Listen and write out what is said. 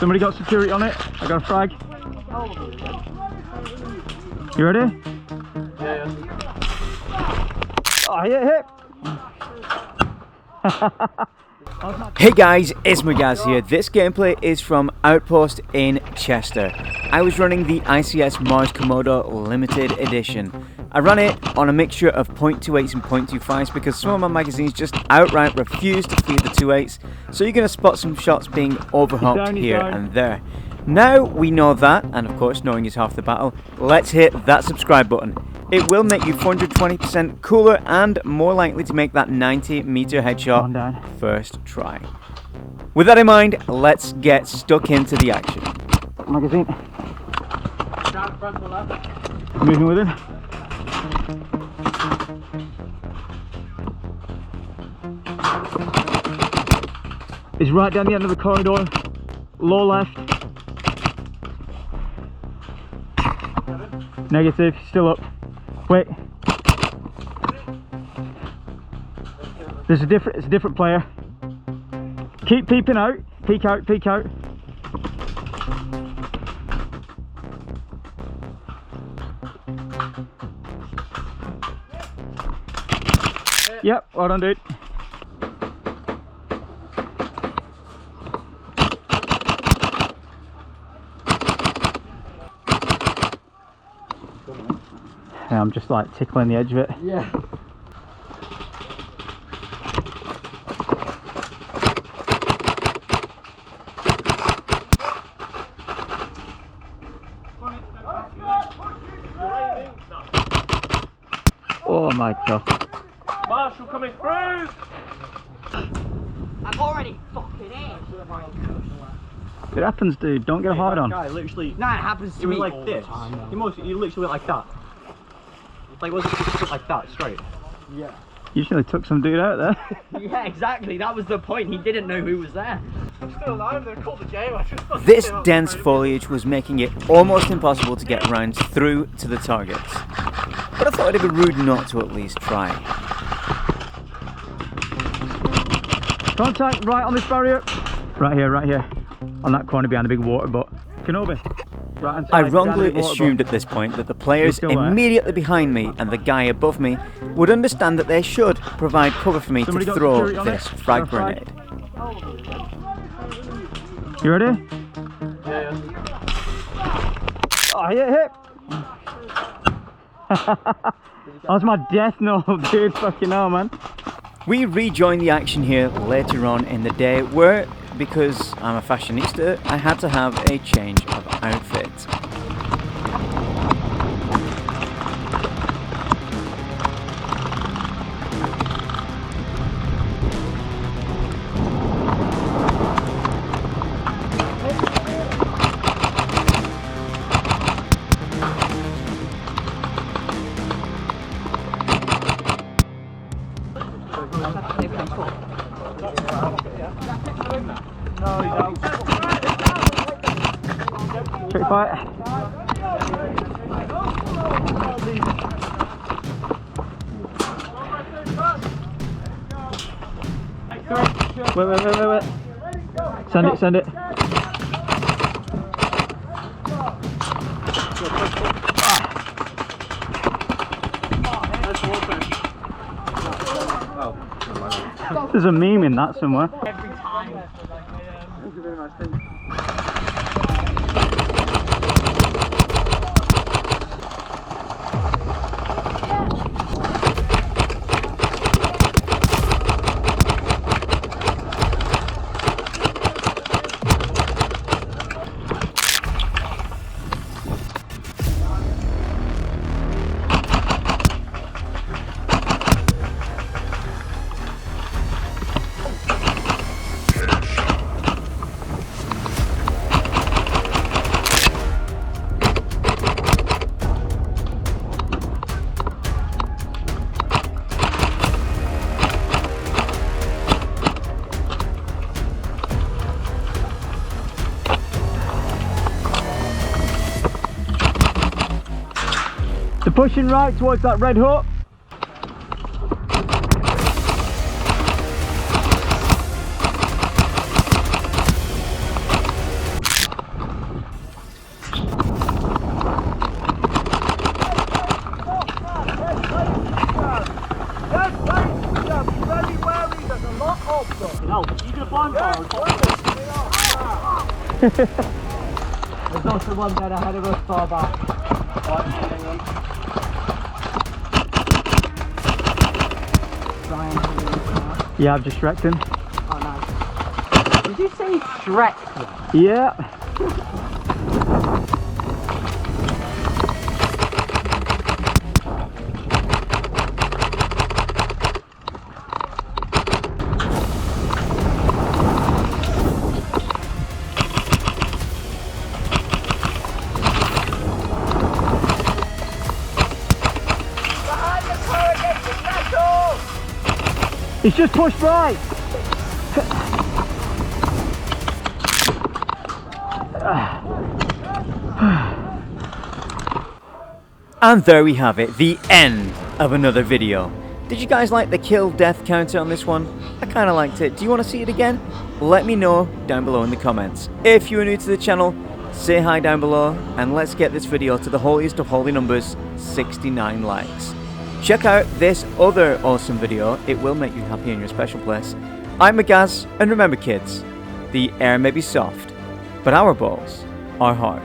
Somebody got security on it. I got a frag. You ready? Yeah. Oh, hit. Hey guys, it's Magaz here. This gameplay is from Outpost in Chester. I was running the ICS MARS Komodo Limited Edition. I ran it on a mixture of .28s and .25s because some of my magazines just outright refuse to feed the 2.8s, so you're going to spot some shots being overhopped here and there. Now we know that, and of course knowing is half the battle, let's hit that subscribe button. It will make you 420% cooler and more likely to make that 90-meter headshot first try. With that in mind, let's get stuck into the action. Magazine. Moving with it. It's right down the end of the corridor, low left. Negative, still up. Wait. It's a different player. Keep peeping out. Peek out, peek out. Yep, well done, dude. Yeah, I'm just like tickling the edge of it. Yeah. Oh my god. Marshall coming through! I'm already fucking in. It happens, dude. Don't get hard on. Guy literally. Nah, it happens to He me was like all this. the time. He literally went like that. Like, was it like that, straight? Yeah. You should have took some dude out there. Yeah, exactly. That was the point. He didn't know who was there. I'm still alive. They're called the game. This dense foliage was making it almost impossible to get rounds through to the targets. But I thought it'd be rude not to at least try. Contact right on this barrier. Right here. On that corner behind the big water butt. Kenobi. Right hand side, I wrongly behind the water assumed butt. at this point that the players still there? immediately behind me and the guy above me would understand that they should provide cover for me Somebody to got throw security on this it? frag Got a frag? grenade. You ready? Yeah. Oh, hit. That was my death knell, dude. Fucking hell, man. We rejoined the action here later on in the day where, because I'm a fashionista, I had to have a change of outfit. Straight fight. Wait. Send it. There's a meme in that somewhere. Every time. They're pushing right towards that red hut. There's also one dead ahead of us far back. Yeah, I've just shreked him. Oh, nice. Did you say SHRECKED? Yeah. He's just pushed right. And there we have it, the end of another video. Did you guys like the kill death counter on this one? I kind of liked it. Do you want to see it again? Let me know down below in the comments. If you are new to the channel, say hi down below and let's get this video to the holiest of holy numbers, 69 likes. Check out this other awesome video, it will make you happy in your special place. I'm Magaz, and remember kids, the air may be soft, but our balls are hard.